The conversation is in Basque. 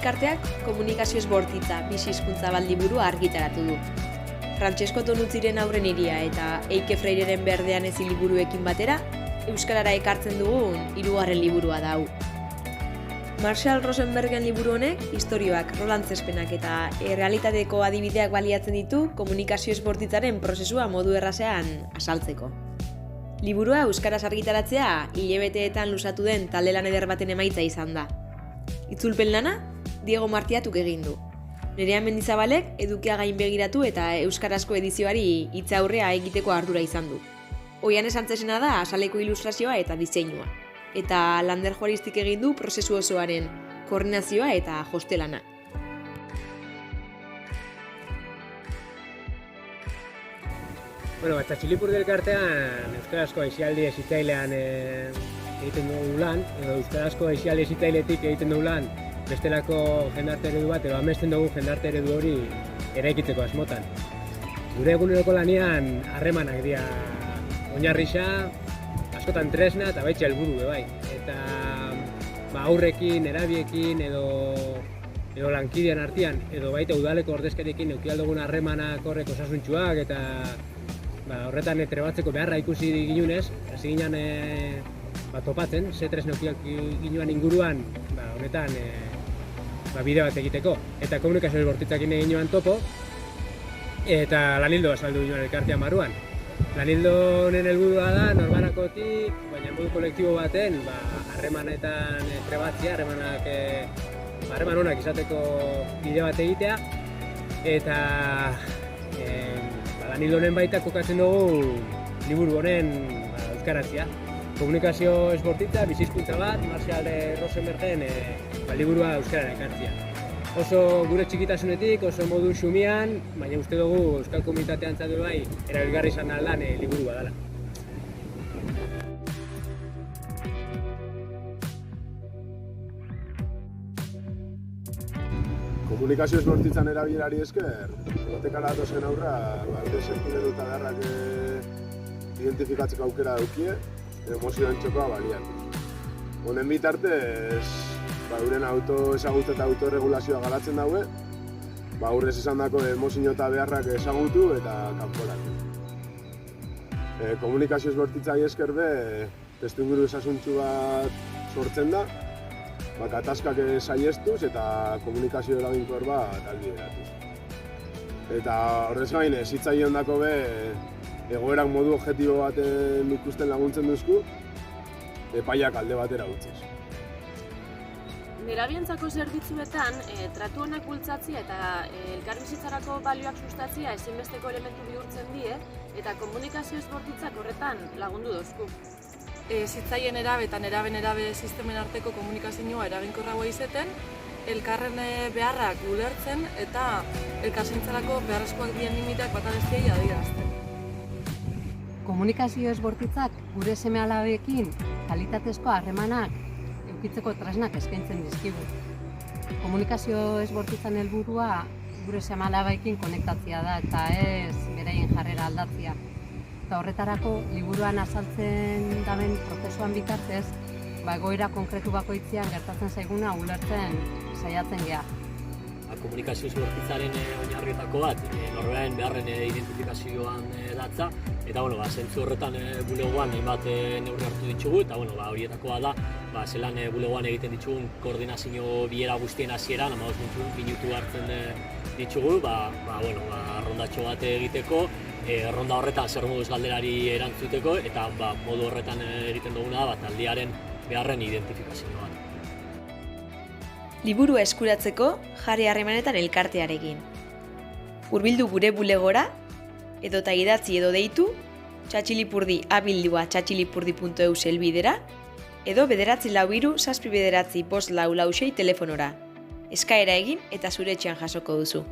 elkarteak Komunikazioz bortitza bizi hizkuntza bat liburua argitaratu du. Francesco Tonuziren Haurren hiria eta Eike Freireren Berdean ezi liburuekin batera, euskarara ekartzen dugun 3. liburua da hau. Marshall Rosenbergen liburu honek istorioak, rolantzespenak eta errealitateko adibideak baliatzen ditu komunikazioz bortitzaren prozesua modu errazean azaltzeko. Liburua euskaraz argitaratzea hilabeteetan luzatu den talde lan eder baten emaitza izan da. Itzulpen lana Diego Martiatuk egin du. Nerea Mendizabalek edukia gainbegiratu eta euskarazko edizioari hitza aurrea egiteko ardura izan du. Oian esantzesena da azaleko ilustrazioa eta diseinua. Eta Lander Juaristik egin du prozesu osoaren koordinazioa eta jostelana. Bueno, Txatxilipurdi elkartean euskarazko aisialdi hezitzailean egiten dugu lan, edo euskarazko aisialdi hezitzailetik egiten dugu lan bestelako jendarte eredu bat, edo amesten dugu jendarte eredu hori eraikitzeko asmotan. Gure eguneroko lanian harremanak dira oinarrisa, askotan tresna eta baitxa helburu bai. Eta aurrekin, erabiekin edo lankidean artean, edo baita udaleko ordezkariekin eduki aldugun harremanak horrek osasuntsuak eta horretan trebatzeko beharra ikusi ginunez, hasi ginen topatzen, ze tresna eduki ginoan inguruan honetan bide bat egiteko. Eta komunikazioz bortitzakin egin joan topo, eta lanildo azaldu ginoan elkartean barruan. Lanildo honen helburua da, norbanakotik, baina modu kolektibo baten, harremanetan trebatzea, harreman onak izateko bide bat egitea, eta lanildo honen baita kokatzen dugu liburu honen euskaratzea. Komunikazioz bortitza, bizi hizkuntza bat, Marshall Rosenbergen liburua euskarara ekartzea. Oso gure txikitasunetik, oso modu xumian, baina uste dugu euskal komunitatean zatu bai, erabilgarri izan lan liburua dela. Komunikazioz bortitzan erabilerari esker, gotekara datozen aurra, sentimendu eta beharrak identifikatzeko aukera daukie, emozioan txokoa baliatu. Honen bitartez, euren autoezagutza eta autorregulazioa garatzen daue, aurrez izan dako emozio eta beharrak ezagutu eta kanporatu. Komunikazioz bortitzai esker be, testuinguru esasuntzu bat sortzen da, gatazkak saiestuz eta komunikazio eraginkor bat albideratuz. Eta horrez gain, hitzaien dako be, egoerak modu objektibo baten ikusten laguntzen duzku, epaiak alde batera utziz. Nerabientzako zerbitzuetan, tratu onak bultzatzea eta elkarbizitzarako balioak sustatzea ezinbesteko elementu bihurtzen die, eta komunikazioz bortitzak horretan lagundu dozku. Zitzaien erabe eta nerabe sistemen arteko komunikazioa eraginkorragoa izeten, elkarren beharrak ulertzen eta elkarzaintzarako beharrezkoak dien limiteak bata besteei adierazten. Komunikazioz bortitzak gure seme-alabeekin kalitatezko harremanak edukitzeko tresnak eskaintzen dizkigu. Komunikazioz bortitzan helburua gure seme-alabeekin konektatzea da eta ez beraien jarrera aldatzea. Eta horretarako liburuan azaltzen daben prozesuan bitartez, egoera konkretu bakoitzean gertatzen zaiguna ulertzen saiatzen gea. Komunikazioz bortitzaren oinarrietako bat, norberaren beharren identifikazioan datza, eta zentzu horretan bulegoan hainbat neurri hartu ditugu, eta horietakoa da, zelan bulegoan egiten ditugun koordinazio bilera guztien hasieran, 15 minutu hartzen ditugu, rondatxo bat egiteko, ronda horretan zer moduz galderari erantzuteko, eta modu horretan egiten duguna da, taldearen beharren identifikazioa. Liburua eskuratzeko jarri harremanetan elkartearekin. Hurbildu gure bulegora, edota idatzi edo deitu, txatxilipurdi@txatxilipurdi.eu helbidera, edo 943 794 544 telefonora. Eskaera egin eta zure etxean jasoko duzu.